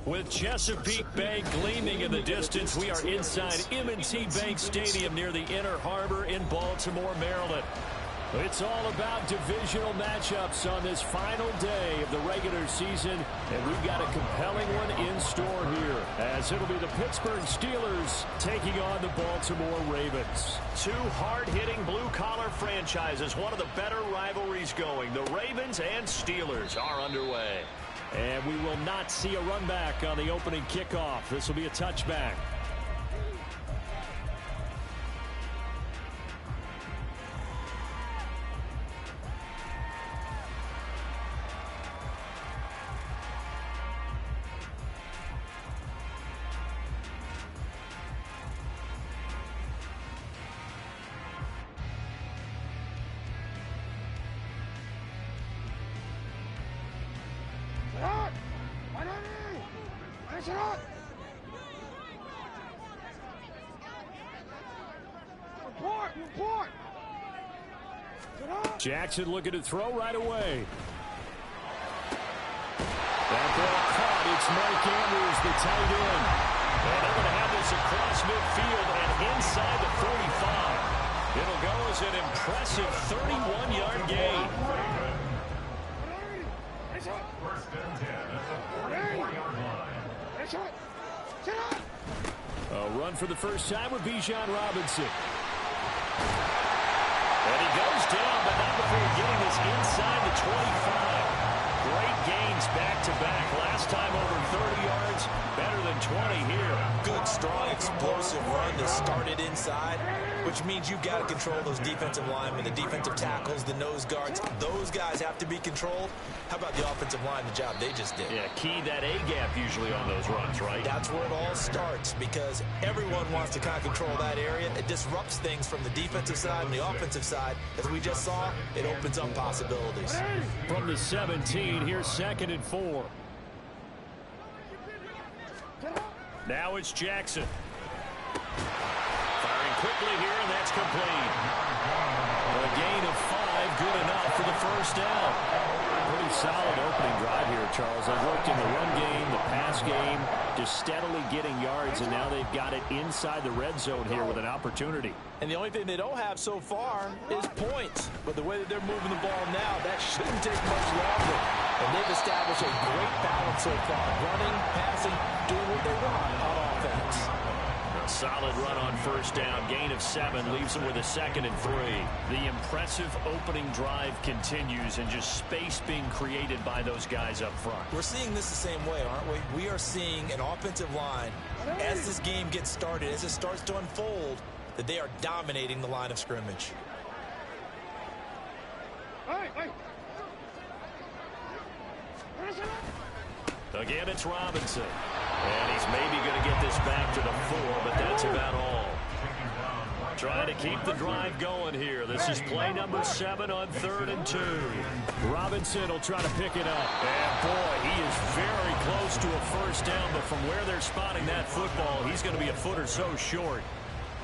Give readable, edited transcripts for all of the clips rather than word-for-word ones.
With Chesapeake Bay gleaming in the distance, we are inside M&T Bank Stadium near the Inner Harbor in Baltimore, Maryland. It's all about divisional matchups on this final day of the regular season, and we've got a compelling one in store here, as it'll be the Pittsburgh Steelers taking on the Baltimore Ravens. Two hard-hitting blue-collar franchises, one of the better rivalries going. The Ravens and Steelers are underway. And we will not see a run back on the opening kickoff. This will be a touchback. Jackson looking to throw right away. That ball caught. It's Mike Andrews, the tight end. And they're going to have this across midfield and inside the 45. It'll go as an impressive 31-yard gain. A run for the first time with Bijan Robinson. And he goes down, but not before getting this inside the 25. Great gains back-to-back. Last time over 30 yards, better than 20 here. Good, strong, explosive run to start it inside, which means you've got to control those defensive linemen, the defensive tackles, the nose guards. Those guys have to be controlled. How about the offensive line, the job they just did? Yeah, key that A-gap usually on those runs, right? That's where it all starts, because everyone wants to kind of control that area. It disrupts things from the defensive side and the offensive side. As we just saw, it opens up possibilities. From the 17, here's 2nd and 4. Now it's Jackson. Firing quickly here, and that's complete. A gain of 5, good enough for the first down. Pretty solid opening drive here, Charles. They've worked in the run game, the pass game, just steadily getting yards, and now they've got it inside the red zone here with an opportunity. And the only thing they don't have so far is points. But the way that they're moving the ball now, that shouldn't take much longer. And they've established a great balance so far. Running, passing, doing what they want on offense. A solid run on first down. Gain of 7 leaves them with a 2nd and 3. The impressive opening drive continues, and just space being created by those guys up front. We're seeing this the same way, aren't we? We are seeing an offensive line, as this game gets started, as it starts to unfold, that they are dominating the line of scrimmage. Again, it's Robinson. And he's maybe going to get this back to the 4, but that's about all. Trying to keep the drive going here. This is play number 7 on 3rd and 2. Robinson will try to pick it up. And, boy, he is very close to a first down, but from where they're spotting that football, he's going to be a foot or so short.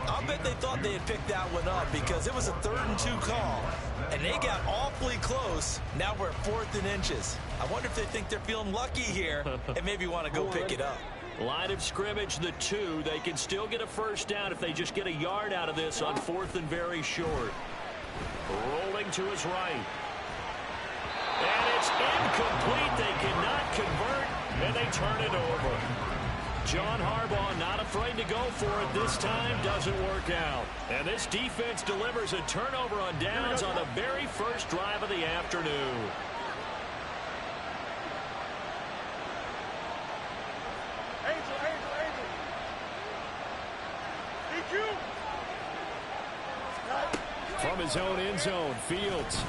I'll bet they thought they had picked that one up because it was a 3rd and 2 call. And they got awfully close. Now we're at 4th and inches. I wonder if they think they're feeling lucky here and maybe want to go pick it up. Line of scrimmage, the 2. They can still get a first down if they just get a yard out of this on 4th and very short. Rolling to his right. And it's incomplete. They cannot convert, and they turn it over. John Harbaugh not afraid to go for it this time. Doesn't work out. And this defense delivers a turnover on downs on the very first drive of the afternoon. From his own end zone, Fields.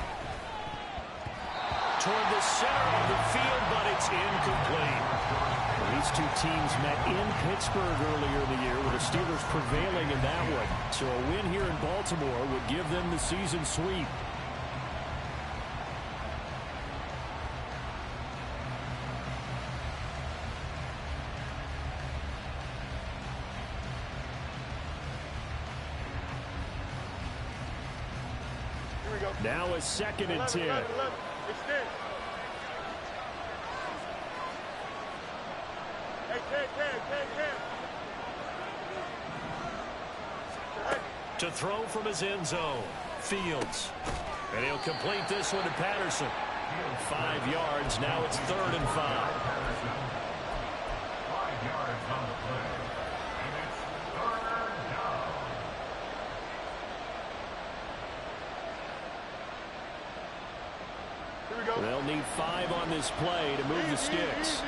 toward the center of the field, but it's incomplete. These two teams met in Pittsburgh earlier in the year, with the Steelers prevailing in that one. So a win here in Baltimore would give them the season sweep. Now a 2nd and 10. To throw from his end zone, Fields. And he'll complete this one to Patterson. 5 yards, now it's 3rd and 5. They'll need 5 on this play to move the sticks.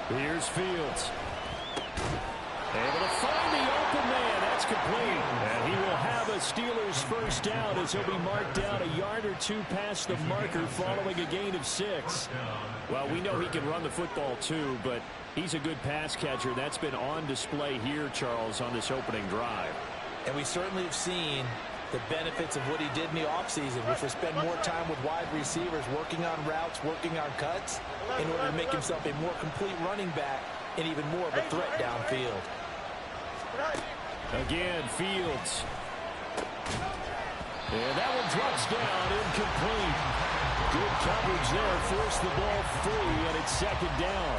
Here's Fields. Able to find the open man. That's complete. And he will have a Steelers first down as he'll be marked down a yard or 2 past the marker following a gain of 6. Well, we know he can run the football too, but he's a good pass catcher. That's been on display here, Charles, on this opening drive. And we certainly have seen the benefits of what he did in the offseason, which was spend more time with wide receivers, working on routes, working on cuts, in order to make himself a more complete running back and even more of a threat downfield. Again, Fields. And that one drops down, incomplete. Good coverage there, forced the ball free, and it's 2nd down.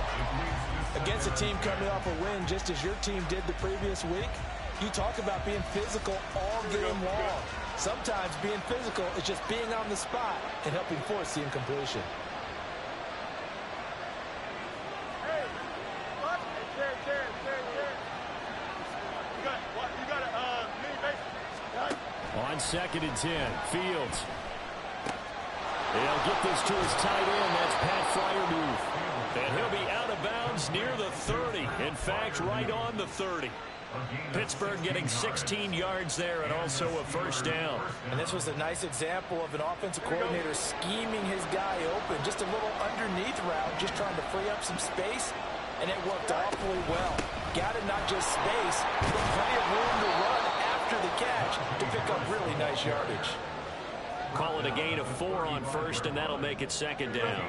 Against a team coming off a win, just as your team did the previous week, you talk about being physical all game long. Sometimes being physical is just being on the spot and helping force the incompletion. On 2nd and 10, Fields. He'll get this to his tight end. That's Pat Freiermuth. And he'll be out of bounds near the 30. In fact, right on the 30. Pittsburgh getting 16 yards there and also a first down. And this was a nice example of an offensive coordinator scheming his guy open. Just a little underneath route, just trying to free up some space, and it worked awfully well. Got it, not just space, but plenty of room to run after the catch to pick up really nice yardage. Call it a gain of 4 on first, and that'll make it 2nd down.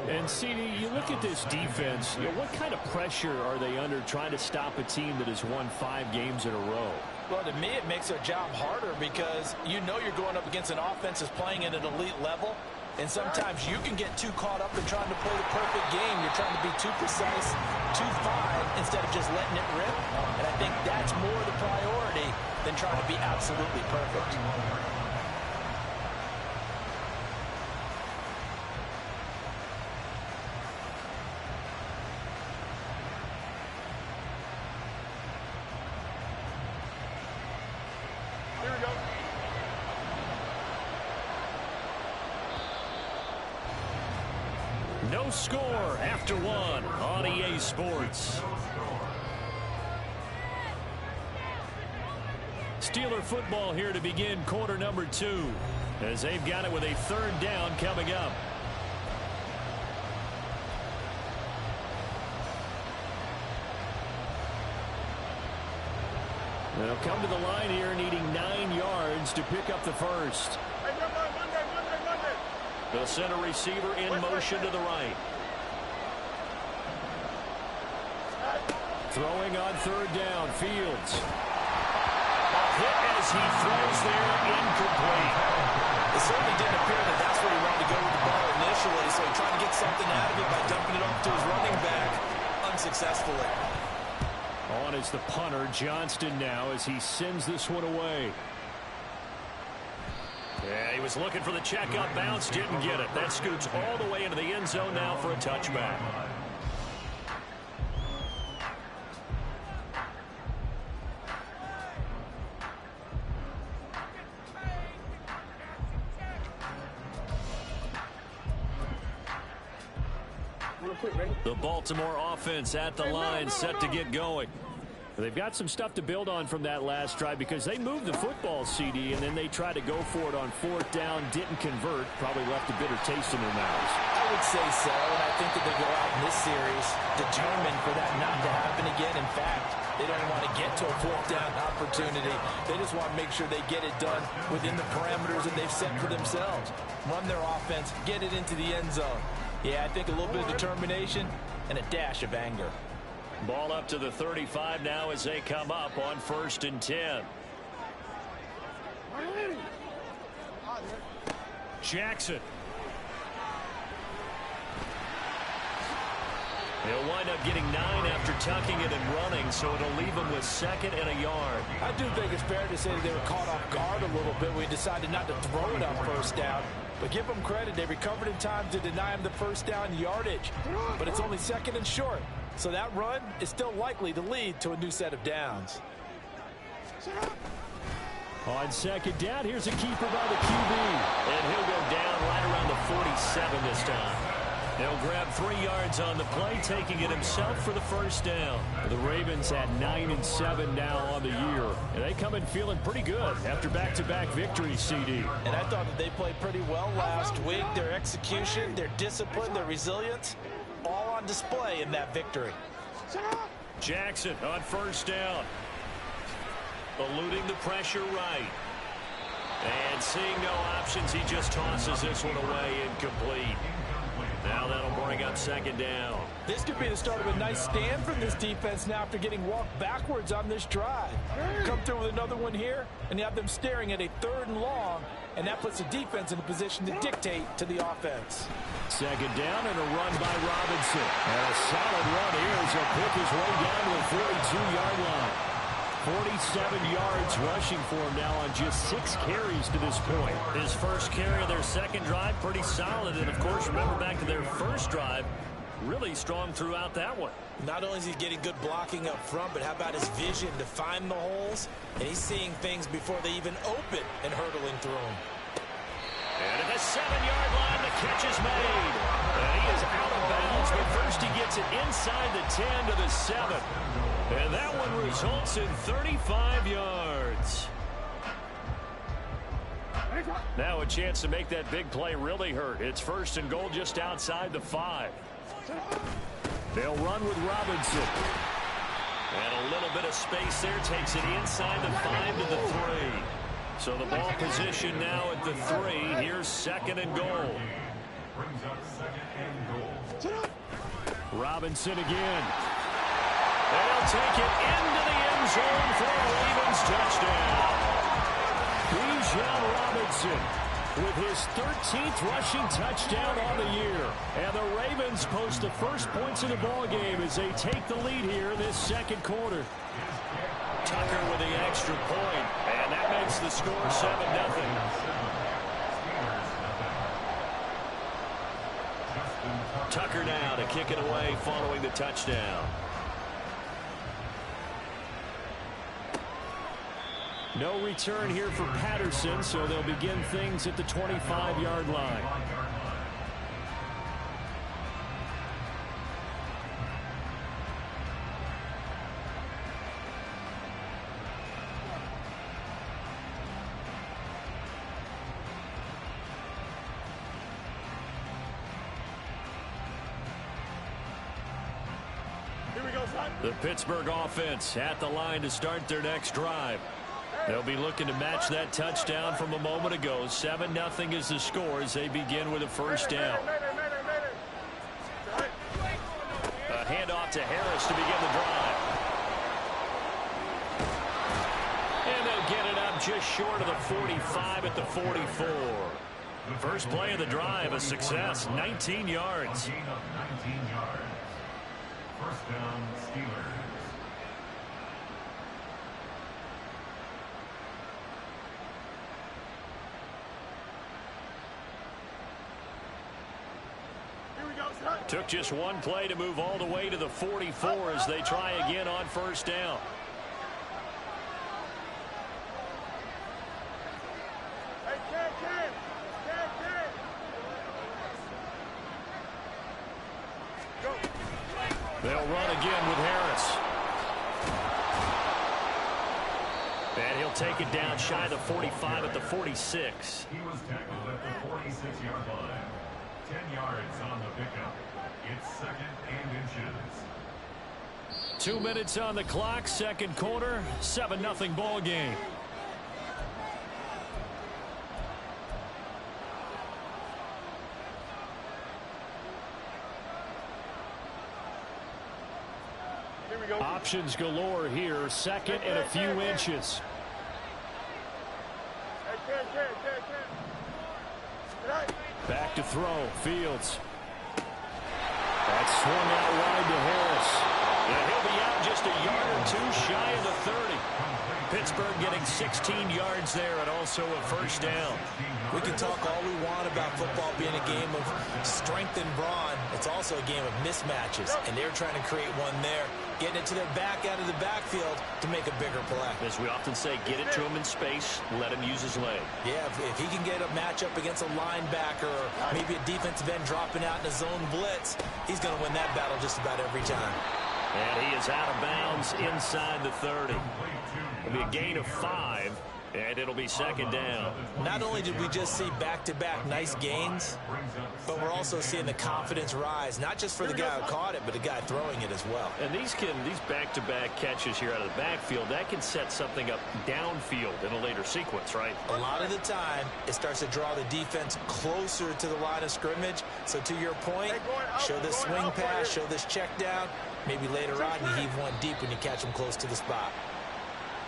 And, CD, you look at this defense, what kind of pressure are they under trying to stop a team that has won 5 games in a row? Well, to me, it makes their job harder because you know you're going up against an offense that's playing at an elite level, and sometimes you can get too caught up in trying to play the perfect game. You're trying to be too precise, too fine, instead of just letting it rip. And I think that's more the priority than trying to be absolutely perfect. No score after 1 on EA Sports. Steeler football here to begin quarter number 2, as they've got it with a 3rd down coming up. They'll come to the line here needing 9 yards to pick up the first. The center receiver in motion to the right. Throwing on 3rd down, Fields. A hit as he throws there, incomplete. It certainly didn't appear that that's where he wanted to go with the ball initially, so he tried to get something out of it by dumping it off to his running back unsuccessfully. On is the punter, Johnston, now as he sends this one away. Yeah, he was looking for the check-up bounce, didn't get it. That scoots all the way into the end zone now for a touchback. The Baltimore offense at the line, set to get going. They've got some stuff to build on from that last drive because they moved the football, CD, and then they tried to go for it on 4th down, didn't convert, probably left a bitter taste in their mouths. I would say so, and I think that they go out in this series determined for that not to happen again. In fact, they don't want to get to a 4th down opportunity. They just want to make sure they get it done within the parameters that they've set for themselves. Run their offense, get it into the end zone. Yeah, I think a little bit of determination and a dash of anger. Ball up to the 35 now as they come up on 1st and 10. Jackson. He'll wind up getting 9 after tucking it and running, so it'll leave him with 2nd and a yard. I do think it's fair to say that they were caught off guard a little bit. We decided not to throw it on 1st down. But give them credit. They recovered in time to deny him the 1st down yardage. But it's only 2nd and short. So that run is still likely to lead to a new set of downs. On 2nd down, here's a keeper by the QB. And he'll go down right around the 47 this time. He'll grab 3 yards on the play, taking it himself for the 1st down. The Ravens at 9-7 now on the year. And they come in feeling pretty good after back-to-back victories, CD. And I thought that they played pretty well last week. Their execution, their discipline, their resilience, all on display in that victory. Jackson on 1st down. Eluding the pressure right. And seeing no options, he just tosses this one away incomplete. Now that'll bring up 2nd down. This could be the start of a nice stand from this defense now after getting walked backwards on this drive. Come through with another one here, and you have them staring at a 3rd and long, and that puts the defense in a position to dictate to the offense. 2nd down and a run by Robinson. And a solid run here as he'll pick his way down to the 42-yard line. 47 yards rushing for him now on just 6 carries to this point. His first carry of their 2nd drive, pretty solid. And, of course, remember back to their 1st drive, really strong throughout that one. Not only is he getting good blocking up front, but how about his vision to find the holes? And he's seeing things before they even open and hurtling through them. And at the 7-yard line, the catch is made. And he is out of bounds, but first he gets it inside the 10 to the 7. And that one results in 35 yards. Now a chance to make that big play really hurt. It's 1st and goal just outside the 5. They'll run with Robinson. And a little bit of space there takes it inside the 5 to the 3. So the ball position now at the 3. Here's 2nd and goal. Robinson again. They'll take it into the end zone for a Ravens touchdown. Bijan Robinson with his 13th rushing touchdown on the year. And the Ravens post the first points of the ball game as they take the lead here in this 2nd quarter. Tucker with the extra point, and that makes the score 7-0. Tucker now to kick it away following the touchdown. No return here for Patterson, so they'll begin things at the 25-yard line. The Pittsburgh offense at the line to start their next drive. They'll be looking to match that touchdown from a moment ago. 7-0 is the score as they begin with a 1st down. A handoff to Harris to begin the drive. And they'll get it up just short of the 45 at the 44. First play of the drive, a success, 19 yards. 1st down, Steelers. Took just one play to move all the way to the 44 as they try again on 1st down. They'll run again with Harris. And he'll take it down shy of the 45 at the 46. He was tackled at the 46-yard line. 10 yards on the pickup. It's 2nd and inches. 2 minutes on the clock, second quarter, 7-0 ball game. Options galore here, 2nd and a few inches. Back to throw, Fields. That's swung out wide to Harris. And he'll be out just a yard or two shy of the 30. Pittsburgh getting 16 yards there and also a first down. We can talk all we want about football being a game of strength and brawn. It's also a game of mismatches, and they're trying to create one there, getting it to their back out of the backfield to make a bigger play. As we often say, get it to him in space, let him use his leg. Yeah, if he can get a matchup against a linebacker or maybe a defensive end dropping out in a zone blitz, he's going to win that battle just about every time. And he is out of bounds inside the 30. It'll be a gain of 5, and it'll be second down. Not only did we just see back-to-back nice gains, but we're also seeing the confidence rise, not just for the guy who caught it, but the guy throwing it as well. And these back-to-back catches here out of the backfield, that can set something up downfield in a later sequence, right? A lot of the time, it starts to draw the defense closer to the line of scrimmage. So to your point, show this swing pass, show this check down. Maybe later on you heave one deep when you catch them close to the spot.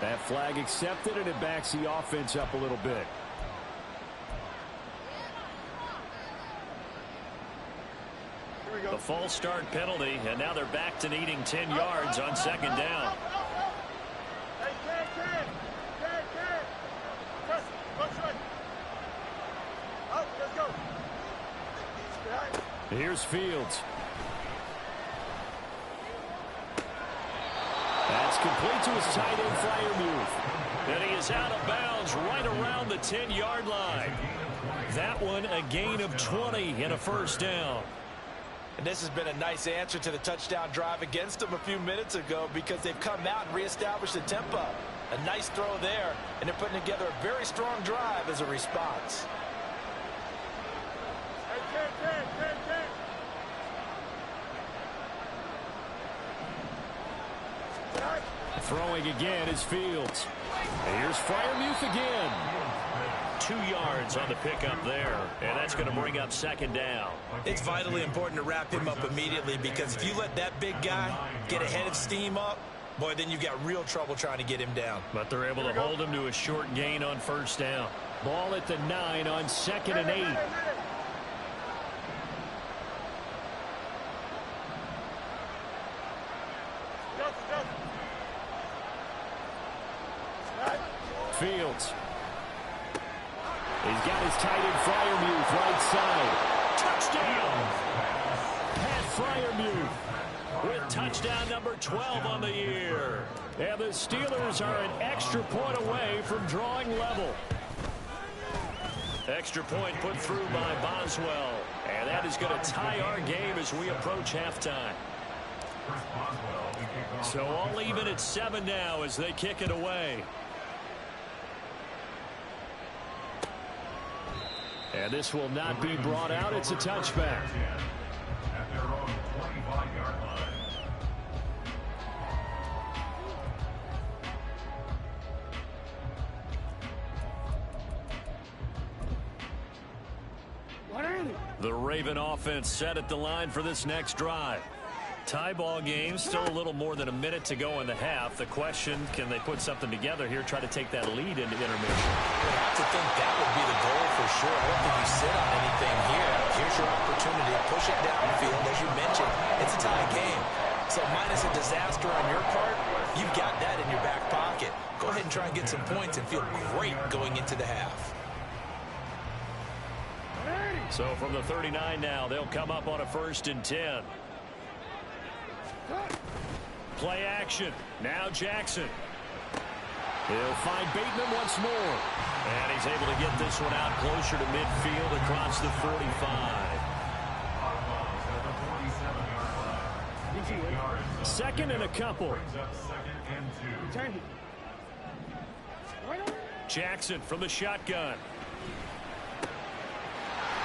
That flag accepted, and it backs the offense up a little bit. The false start penalty, and now they're back to needing 10 yards on second down. Here's Fields. That's complete to his tight end, Freiermuth. And he is out of bounds right around the 10-yard line. That one a gain of 20 and a first down. And this has been a nice answer to the touchdown drive against them a few minutes ago because they've come out and reestablished the tempo. A nice throw there, and they're putting together a very strong drive as a response. Throwing again is Fields. And here's Freiermuth again. 2 yards on the pickup there, and that's going to bring up second down. It's vitally important to wrap him up immediately because if you let that big guy get a head of steam up, boy, then you've got real trouble trying to get him down. But they're able to hold him to a short gain on first down. Ball at the 9 on 2nd and 8. Fields. He's got his tight end Freiermuth right side. Touchdown! Pat Freiermuth with touchdown number 12 on the year. And the Steelers are an extra point away from drawing level. Extra point put through by Boswell. And that is going to tie our game as we approach halftime. So all even at 7 now as they kick it away. And this will not be brought out. It's a touchback. At their own 25-yard line. The Raven offense set at the line for this next drive. Tie ball game, still a little more than a minute to go in the half. The question, can they put something together here, try to take that lead into intermission? I have to think that would be the goal for sure. I don't think you sit on anything here. Here's your opportunity to push it downfield. As you mentioned, it's a tie game. So minus a disaster on your part, you've got that in your back pocket. Go ahead and try and get some points and feel great going into the half. So from the 39 now, they'll come up on a 1st and 10. Play action. Now Jackson. He'll find Bateman once more. And he's able to get this one out closer to midfield across the 45. 2nd and a couple. Jackson from the shotgun.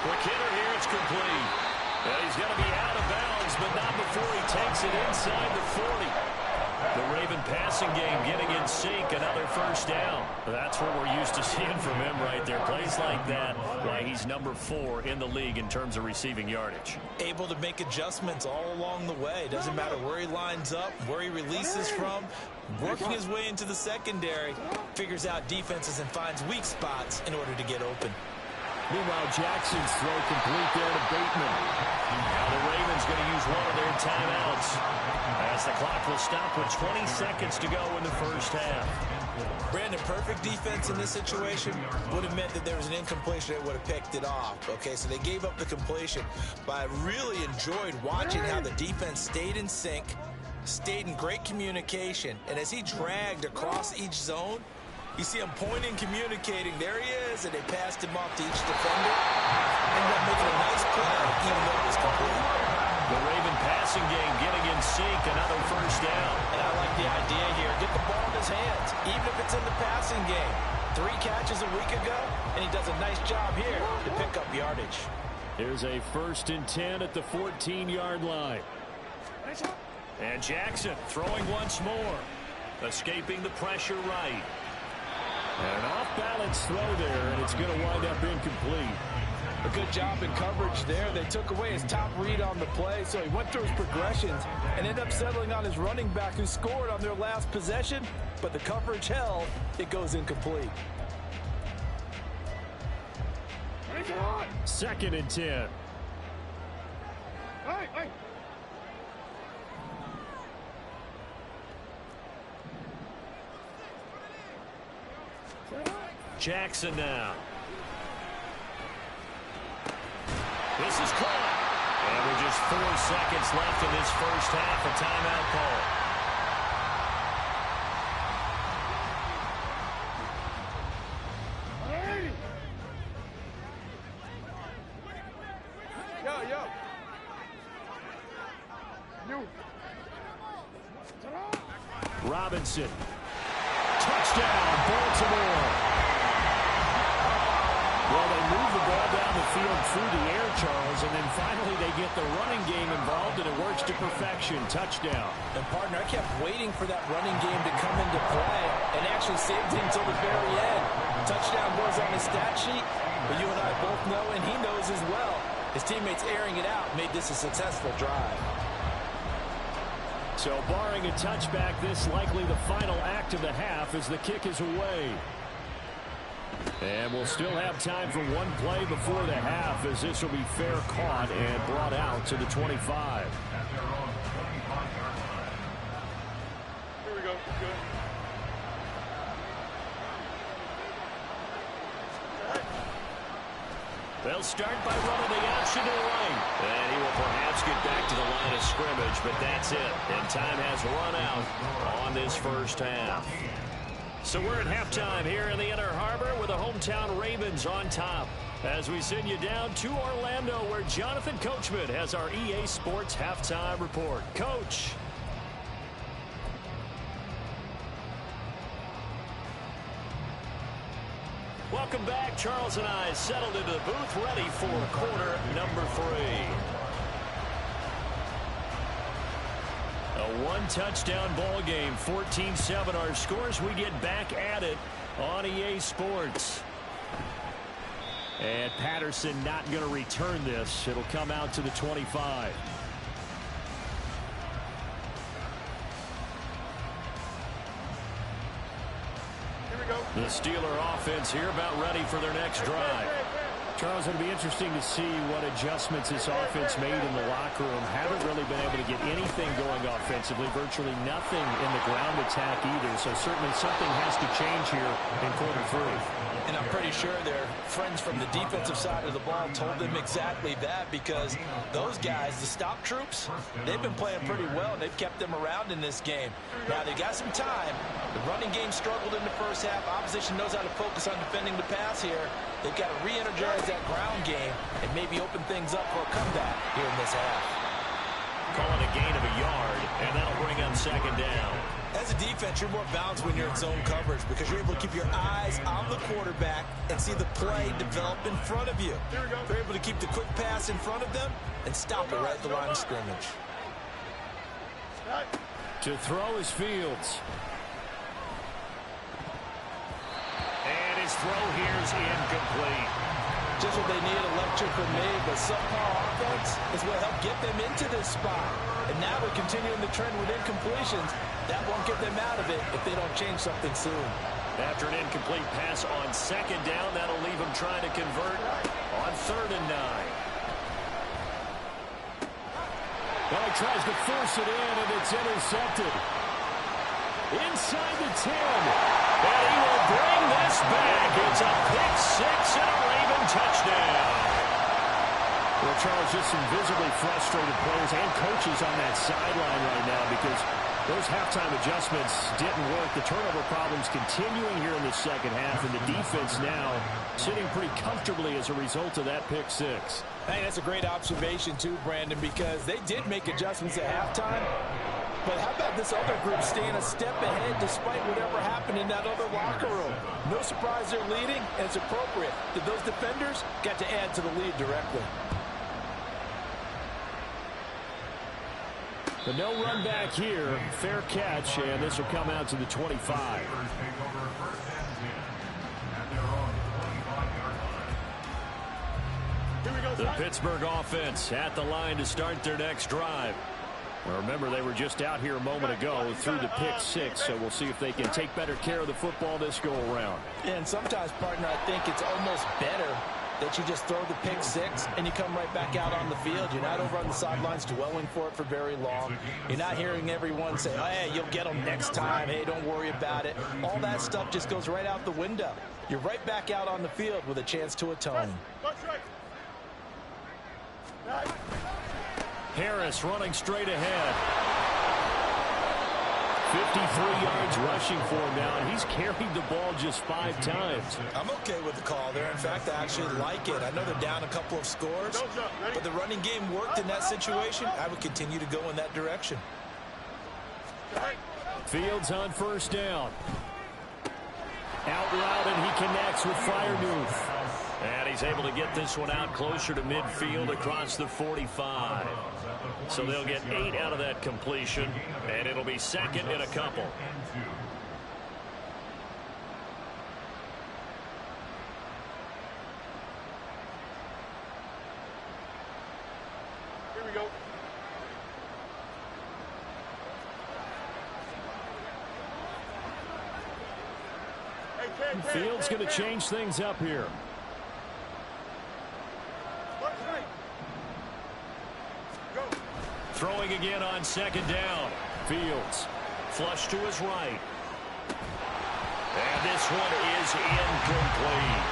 Quick hitter here. It's complete. He's going to be out of bounds, but not before he takes it inside the 40. The Raven passing game getting in sync. Another first down. That's what we're used to seeing from him right there. Plays like that, why he's number 4 in the league in terms of receiving yardage. Able to make adjustments all along the way. Doesn't matter where he lines up, where he releases from. Working his way into the secondary. Figures out defenses and finds weak spots in order to get open. Meanwhile, Jackson's throw complete there to Bateman. Now the Ravens going to use one of their timeouts as the clock will stop with 20 seconds to go in the first half. Brandon, perfect defense in this situation would have meant that there was an incompletion that would have picked it off. Okay, so they gave up the completion. But I really enjoyed watching how the defense stayed in sync, stayed in great communication, and as he dragged across each zone, you see him pointing, communicating. There he is, and they passed him off to each defender. Ended up making a nice play, even though it was complete. The Raven passing game getting in sync, another first down. And I like the idea here. Get the ball in his hands, even if it's in the passing game. 3 catches a week ago, and he does a nice job here to pick up yardage. Here's a 1st and 10 at the 14-yard line. And Jackson throwing once more. Escaping the pressure right. An off-balance throw there, and it's going to wind up incomplete. A good job in coverage there. They took away his top read on the play, so he went through his progressions and ended up settling on his running back who scored on their last possession, but the coverage held. It goes incomplete. 2nd and 10. Jackson now. This is caught. And with just 4 seconds left in this first half, a timeout call. Robinson. Touchdown, Baltimore. Well, they move the ball down the field through the air, Charles, and then finally they get the running game involved, and it works to perfection. Touchdown. And, partner, I kept waiting for that running game to come into play and actually saved him until the very end. Touchdown goes on his stat sheet, but you and I both know, and he knows as well, his teammates airing it out made this a successful drive. So barring a touchback, this likely the final act of the half as the kick is away. And we'll still have time for one play before the half as this will be fair caught and brought out to the 25. Here we go. Good. They'll start by running the option to the right. And he will perhaps get back to the line of scrimmage, but that's it. And time has run out on this first half. So we're at halftime here in the Inner Harbor with the hometown Ravens on top. As we send you down to Orlando where Jonathan Coachman has our EA Sports halftime report. Coach. Welcome back. Charles and I settled into the booth ready for quarter number 3. A one-touchdown ball game, 14-7 our scores. We get back at it on EA Sports. And Patterson not going to return this. It'll come out to the 25. The Steeler offense here about ready for their next drive. Charles, it'll be interesting to see what adjustments this offense made in the locker room. Haven't really been able to get anything going offensively, virtually nothing in the ground attack either. So certainly something has to change here in quarter 3. And I'm pretty sure their friends from the defensive side of the ball told them exactly that, because those guys, the stop troops, they've been playing pretty well, and they've kept them around in this game. Now, they got some time. The running game struggled in the first half. Opposition knows how to focus on defending the pass here. They've got to re-energize that ground game and maybe open things up for a comeback here in this half. Calling a gain of a yard, and that'll bring up second down. As As a defense, you're more balanced when you're in zone coverage because you're able to keep your eyes on the quarterback and see the play develop in front of you. They're able to keep the quick pass in front of them and stop it right at the line of scrimmage. To throw is Fields. And his throw here is incomplete. Just what they need, a lecture from me, but subpar offense is what helped get them into this spot. And now we're continuing the trend with incompletions. That won't get them out of it if they don't change something soon. After an incomplete pass on second down, that'll leave him trying to convert on 3rd and 9. Well, he tries to force it in, and it's intercepted. Inside the 10. And he will bring this back. It's a pick 6 and a Raven touchdown. Well, Charles, just some visibly frustrated players and coaches on that sideline right now because those halftime adjustments didn't work. The turnover problems continuing here in the second half, and the defense now sitting pretty comfortably as a result of that pick 6. Hey, that's a great observation too, Brandon, because they did make adjustments at halftime. But how about this other group staying a step ahead despite whatever happened in that other locker room? No surprise they're leading, and it's appropriate that those defenders got to add to the lead directly. But no run back here. Fair catch, and this will come out to the 25. The Pittsburgh offense at the line to start their next drive. Well, remember, they were just out here a moment ago through the pick 6, so we'll see if they can take better care of the football this go-around. And sometimes, partner, I think it's almost better that you just throw the pick 6 and you come right back out on the field. You're not over on the sidelines dwelling for it for very long. You're not hearing everyone say, oh, hey, you'll get them next time. Hey, don't worry about it. All that stuff just goes right out the window. You're right back out on the field with a chance to atone. Harris running straight ahead. 53 yards rushing for him now, and he's carried the ball just 5 times. I'm okay with the call there. In fact, I actually like it. I know they're down a couple of scores, but the running game worked in that situation. I would continue to go in that direction. Fields on 1st down. Out route, and he connects with Freiermuth. And he's able to get this one out closer to midfield across the 45. So they'll get 8 out of that completion, and it'll be 2nd and a couple. Here we go. Fields going to change things up here. Throwing again on 2nd down. Fields. Flush to his right. And this one is incomplete.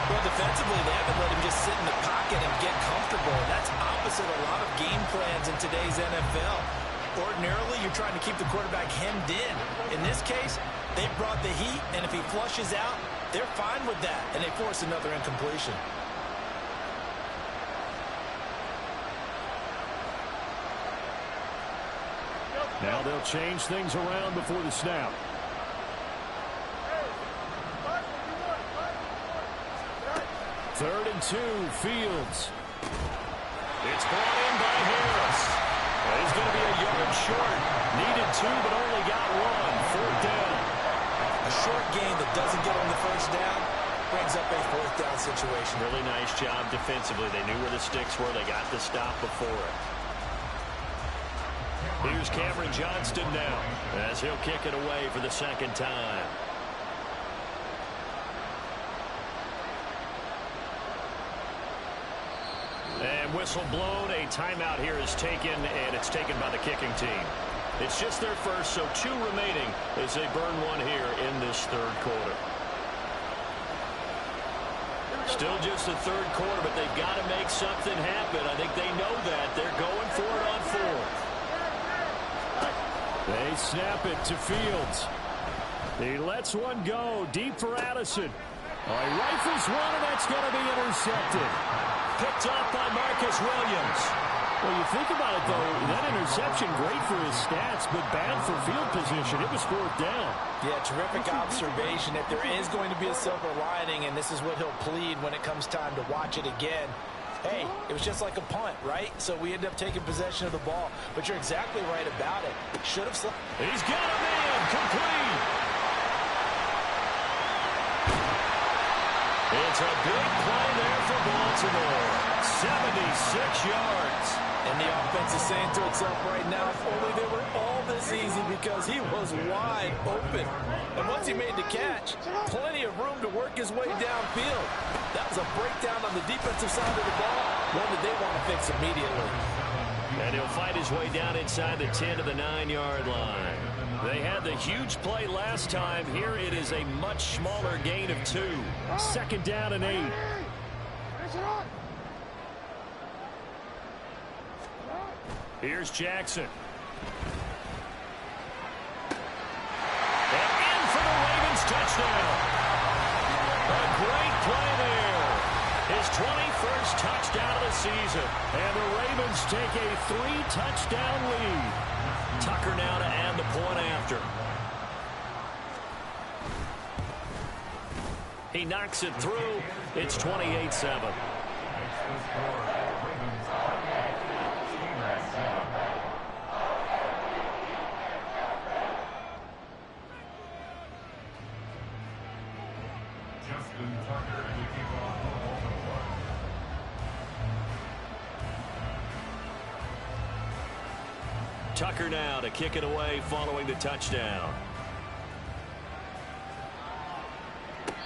Well, defensively, they haven't let him just sit in the pocket and get comfortable. That's opposite a lot of game plans in today's NFL. Ordinarily, you're trying to keep the quarterback hemmed in. In this case, they brought the heat, and if he flushes out, they're fine with that, and they force another incompletion. Now they'll change things around before the snap. Third and 2, Fields. It's brought in by Harris. He's going to be a yard short. Needed 2, but only got 1. 4th down. A short gain that doesn't get on the 1st down brings up a 4th down situation. Really nice job defensively. They knew where the sticks were. They got the stop before it. Here's Cameron Johnston now as he'll kick it away for the 2nd time. And whistle blown. A timeout here is taken, and it's taken by the kicking team. It's just their first, so 2 remaining as they burn 1 here in this 3rd quarter. Still just the 3rd quarter, but they've got to make something happen. I think they know that. They're going for it on 4th. They snap it to Fields. He lets one go deep for Addison. Oh, he rifles one, and that's going to be intercepted. Picked up by Marcus Williams. Well, you think about it, though, that interception, great for his stats, but bad for field position. It was fourth down. Yeah, terrific observation. If there is going to be a silver lining, and this is what he'll plead when it comes time to watch it again, hey, it was just like a punt, right? So we end up taking possession of the ball. But you're exactly right about it. Should have slipped. He's got a man complete. It's a big play there for Baltimore. 76 yards. And the offense is saying to itself right now, if only they were all this easy, because he was wide open. And once he made the catch, plenty of room to work his way downfield. That was a breakdown on the defensive side of the ball, one that they want to fix immediately. And he'll fight his way down inside the 10 to the 9-yard line. They had the huge play last time. Here it is a much smaller gain of 2. Second down and 8. Here's Jackson. And in for the Ravens touchdown. A great play there. His 21st touchdown of the season. And the Ravens take a 3-touchdown lead. Tucker now to add the point after. He knocks it through. It's 28-7. Tucker now to kick it away following the touchdown.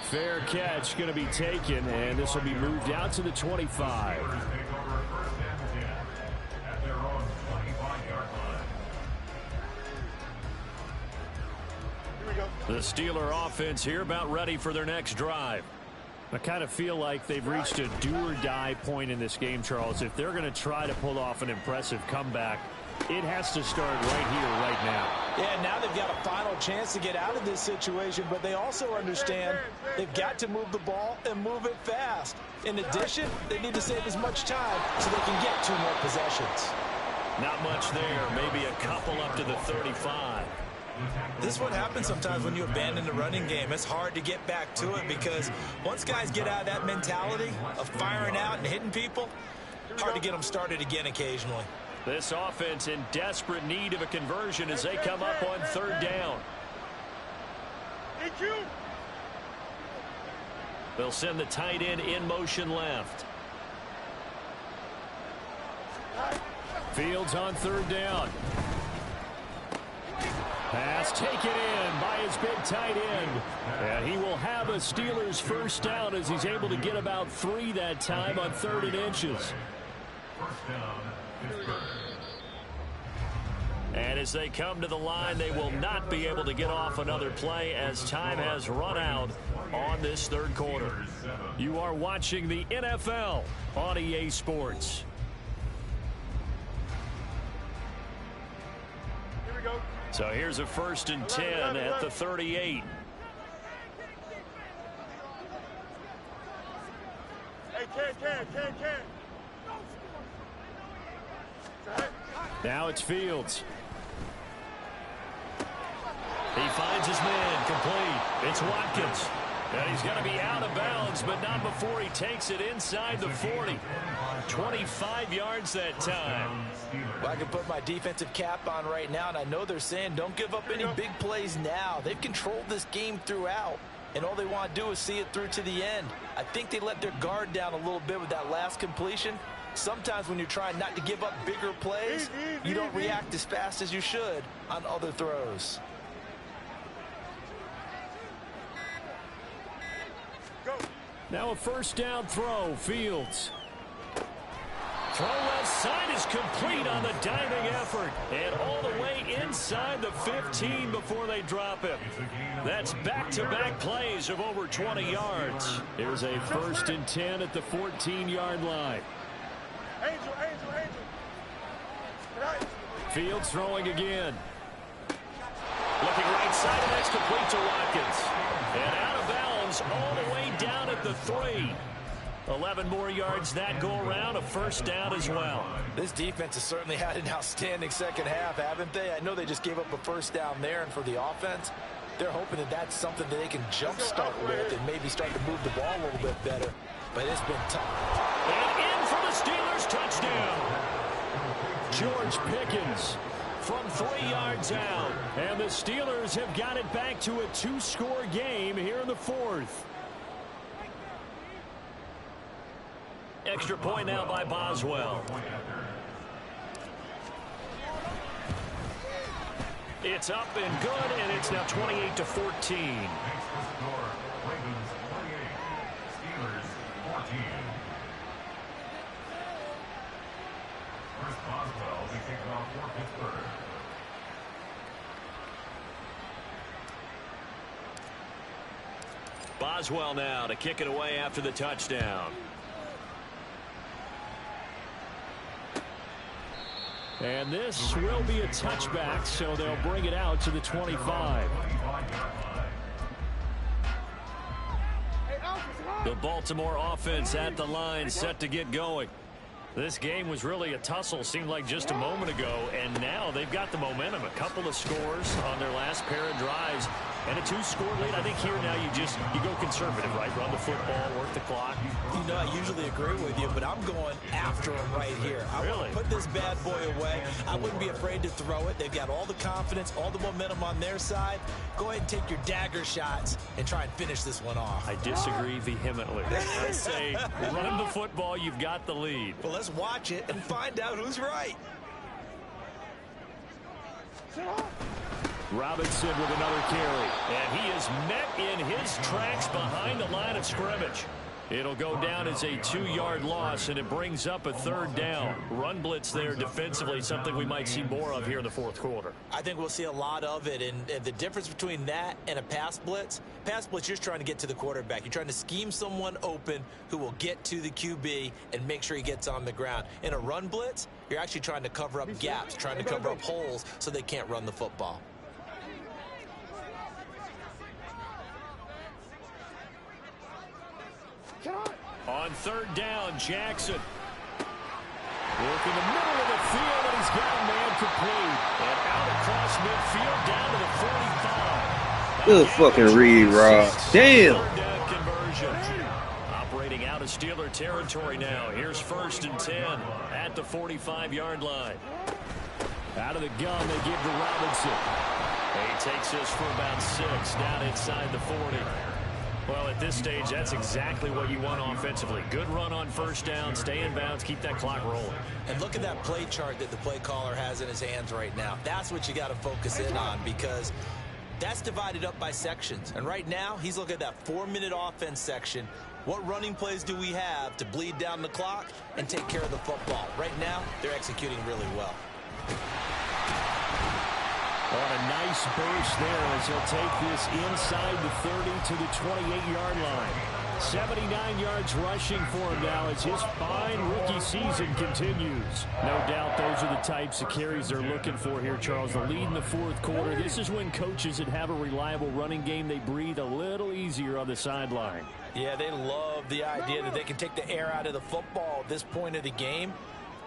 Fair catch going to be taken, and this will be moved out to the 25. The Steeler offense here about ready for their next drive. I kind of feel like they've reached a do-or-die point in this game, Charles. If they're going to try to pull off an impressive comeback, it has to start right here, right now. Yeah, now they've got a final chance to get out of this situation, but they also understand they've got to move the ball and move it fast. In addition, they need to save as much time so they can get 2 more possessions. Not much there, maybe a couple up to the 35. This is what happens sometimes when you abandon the running game. It's hard to get back to it because once guys get out of that mentality of firing out and hitting people, hard to get them started again occasionally. This offense in desperate need of a conversion as they come up on 3rd down. They'll send the tight end in motion left. Fields on 3rd down. Pass taken in by his big tight end. And he will have a Steelers first down as he's able to get about 3 that time on 3rd and inches. And as they come to the line, they will not be able to get off another play as time has run out on this 3rd quarter. You are watching the NFL on EA Sports. Here we go. So here's a 1st and 10 at the 38. Hey, Ken. Now it's Fields. He finds his man complete. It's Watkins. And he's going to be out of bounds, but not before he takes it inside the 40. 25 yards that time. Well, I can put my defensive cap on right now, and I know they're saying don't give up any big plays now. They've controlled this game throughout, and all they want to do is see it through to the end. I think they let their guard down a little bit with that last completion. Sometimes when you're trying not to give up bigger plays, you don't react as fast as you should on other throws. Now a 1st down throw, Fields. Throw left side is complete on the diving effort. And all the way inside the 15 before they drop it. That's back-to-back plays of over 20 yards. Here's a 1st and 10 at the 14-yard line. Angel. Fields throwing again. Looking right side, and that's complete to Watkins. And out of bounds all the way down at the 3. 11 more yards that go around, a first down as well. This defense has certainly had an outstanding second half, haven't they? I know they just gave up a first down there, and for the offense, they're hoping that that's something that they can jumpstart with and maybe start to move the ball a little bit better. But it's been tough. And in for the Steelers, touchdown. George Pickens from 3 yards out. And the Steelers have got it back to a 2-score game here in the fourth. Extra point now by Boswell. It's up and good, and it's now 28-14. Boswell now to kick it away after the touchdown. And this will be a touchback, so they'll bring it out to the 25. The Baltimore offense at the line, set to get going. This game was really a tussle, seemed like just a moment ago, and now they've got the momentum. A couple of scores on their last pair of drives, and a 2-score lead. I think here now you go conservative, right? Run the football, work the clock. You know, I usually agree with you, but I'm going after him right here. I want to put this bad boy away. I wouldn't be afraid to throw it. They've got all the confidence, all the momentum on their side. Go ahead and take your dagger shots and try and finish this one off. I disagree vehemently. I say run the football, you've got the lead. Well, let's watch it and find out who's right. Robinson with another carry. And he is met in his tracks behind the line of scrimmage. It'll go down as a 2-yard loss, and it brings up a third down. Run blitz there defensively, something we might see more of here in the fourth quarter. I think we'll see a lot of it, and the difference between that and a pass blitz, you're just trying to get to the quarterback. You're trying to scheme someone open who will get to the QB and make sure he gets on the ground. In a run blitz, you're actually trying to cover up gaps, trying to cover up holes so they can't run the football. On third down, Jackson. Work in the middle of the field, and he's got a man complete. And out across midfield, down to the 45. Good fucking read, Rob. Damn. Third down conversion. Operating out of Steeler territory now. Here's 1st and 10 at the 45-yard line. Out of the gun, they give to Robinson. He takes this for about 6 down inside the 40. Well, at this stage, that's exactly what you want offensively. Good run on first down, stay in bounds, keep that clock rolling. And look at that play chart that the play caller has in his hands right now. That's what you got to focus in on, because that's divided up by sections. And right now, he's looking at that 4-minute offense section. What running plays do we have to bleed down the clock and take care of the football? Right now, they're executing really well. On a nice burst there as he'll take this inside the 30 to the 28-yard line. 79 yards rushing for him now as his fine rookie season continues. No doubt those are the types of carries they're looking for here, Charles. The lead in the fourth quarter. This is when coaches that have a reliable running game, they breathe a little easier on the sideline. Yeah, they love the idea that they can take the air out of the football at this point of the game.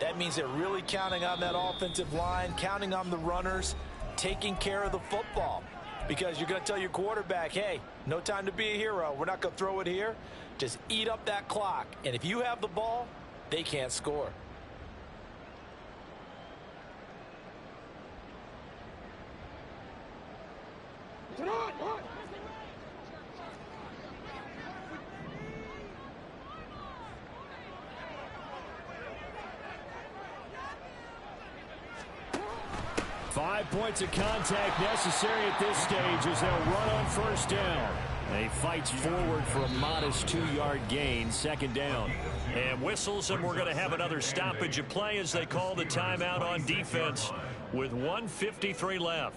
That means they're really counting on that offensive line, counting on the runners, taking care of the football, because you're going to tell your quarterback, hey, no time to be a hero. We're not going to throw it here. Just eat up that clock. And if you have the ball, they can't score. Five points of contact necessary at this stage as they'll run on first down. And he fights forward for a modest 2-yard gain, second down. And whistles, and we're going to have another stoppage of play as they call the timeout on defense with 1:53 left.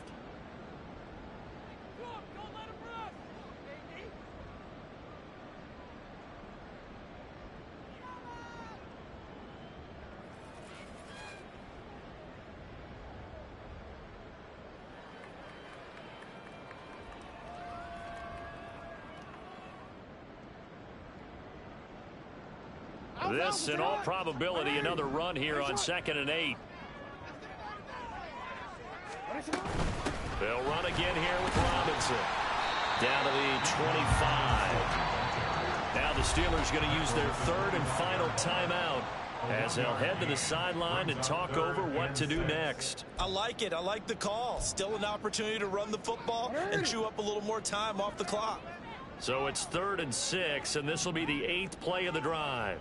This, in all probability, another run here on 2nd and 8. They'll run again here with Robinson. Down to the 25. Now the Steelers going to use their 3rd and final timeout as they'll head to the sideline and talk over what to do next. I like it. I like the call. Still an opportunity to run the football and chew up a little more time off the clock. So it's 3rd and 6, and this will be the 8th play of the drive.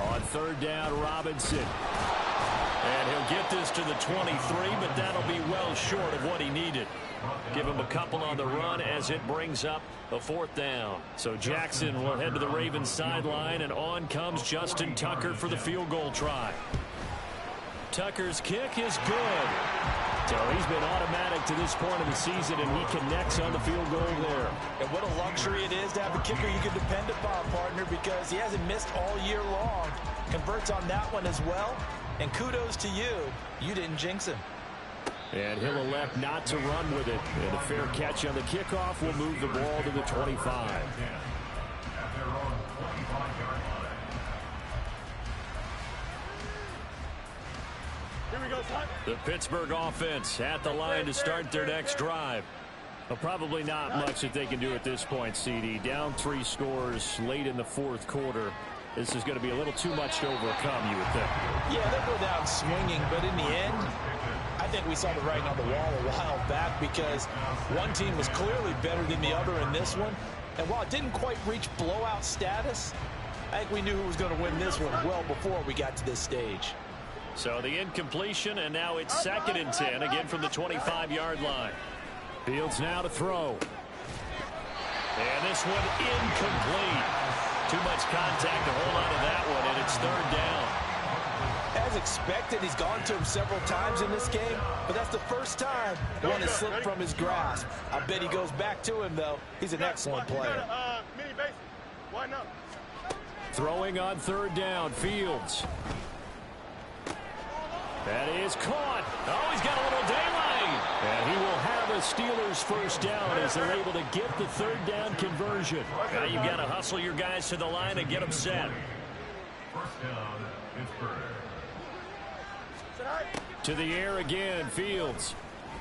On 3rd down, Robinson. And he'll get this to the 23, but that'll be well short of what he needed. Give him a couple on the run as it brings up a 4th down. So Jackson will head to the Ravens sideline, and on comes Justin Tucker for the field goal try. Tucker's kick is good. So he's been automatic to this point of the season, and he connects on the field goal there. And what a luxury it is to have a kicker you can depend upon, partner, because he hasn't missed all year long. Converts on that one as well. And kudos to you. You didn't jinx him. And he'll elect not to run with it. And a fair catch on the kickoff will move the ball to the 25. Here we go, son. The Pittsburgh offense at the line to start their next drive. Well, probably not much that they can do at this point, CD. Down 3 scores late in the 4th quarter. This is going to be a little too much to overcome, you would think. Yeah, they'll go down swinging, but in the end, I think we saw the writing on the wall a while back because one team was clearly better than the other in this one. And while it didn't quite reach blowout status, I think we knew who was going to win this one well before we got to this stage. So the incompletion, and now it's 2nd and 10, again from the 25-yard line. Fields now to throw. And this one incomplete. Too much contact to hold on to that one, and it's 3rd down. As expected, he's gone to him several times in this game, but that's the first time one has slipped from his grasp. I bet he goes back to him, though. He's an excellent player. Mini basic. Why not? Throwing on 3rd down, Fields. That is caught. Oh, he's got a little daylight. And he will have a Steelers 1st down as they're able to get the 3rd down conversion. Now you've got to hustle your guys to the line and get them set. 1st down, Pittsburgh. To the air again, Fields.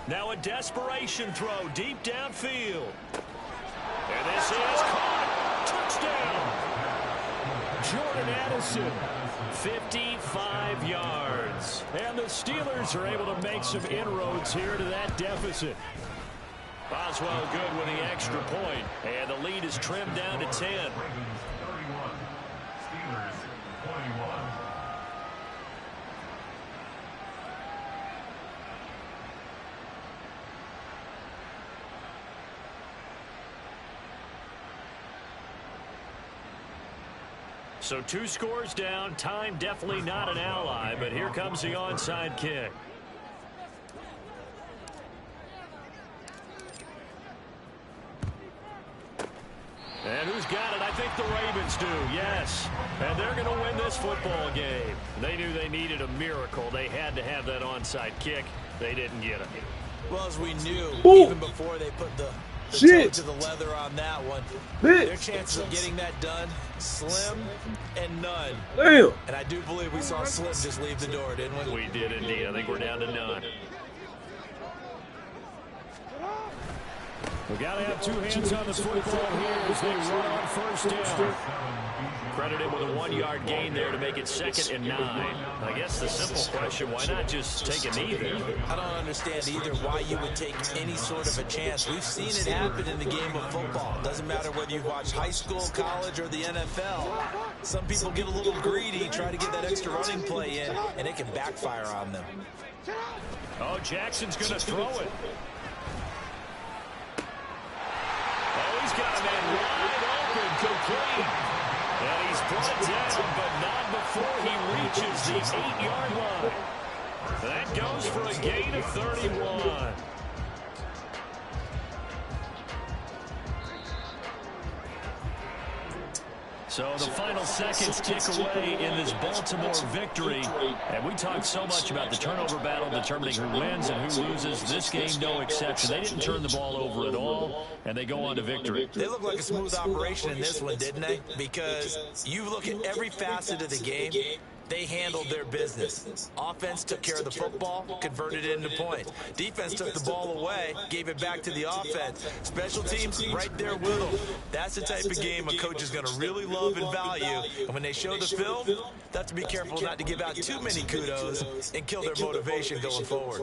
Now a desperation throw deep downfield. And this is caught. Touchdown. Jordan Addison. 55 yards. And the Steelers are able to make some inroads here to that deficit. Boswell good with the extra point. And the lead is trimmed down to 10. Ravens 31, Steelers 21. So 2 scores down. Time definitely not an ally, but here comes the onside kick. And who's got it? I think the Ravens do, yes. And they're going to win this football game. They knew they needed a miracle. They had to have that onside kick. They didn't get it. Well, as we knew, Ooh. even before they put the Shit. toe to the leather on that one, Bitch. their chances of getting that done, slim and none. Damn. And I do believe we saw Slim just leave the door, didn't we? We did indeed. I think we're down to none. We got to have 2 hands on the football here as they run on 1st down. Credit him with a 1-yard gain there to make it 2nd and 9. I guess the simple question, why not just take a knee there? I don't understand either why you would take any sort of a chance. We've seen it happen in the game of football. Doesn't matter whether you watch high school, college, or the NFL. Some people get a little greedy, try to get that extra running play in, and it can backfire on them. Oh, Jackson's going to throw it. Oh, he's got a man wide open, complete. And he's brought down, but not before he reaches the 8-yard line. That goes for a gain of 31. So the final seconds tick away in this Baltimore victory. And we talked so much about the turnover battle determining who wins and who loses. This game, no exception. They didn't turn the ball over at all, and they go on to victory. They look like a smooth operation in this one, didn't they? Because you look at every facet of the game, they handled their business. Offense took care of the football, converted it into points. Defense took the ball away, gave it back to the offense. Special teams, right there with them. That's the type of game a coach is going to really love and value. And when they show the film, they have to be careful not to give out too many kudos and kill their motivation going forward.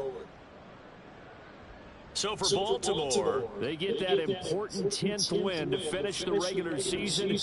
So for Baltimore, they get that important 10th win to finish the regular season.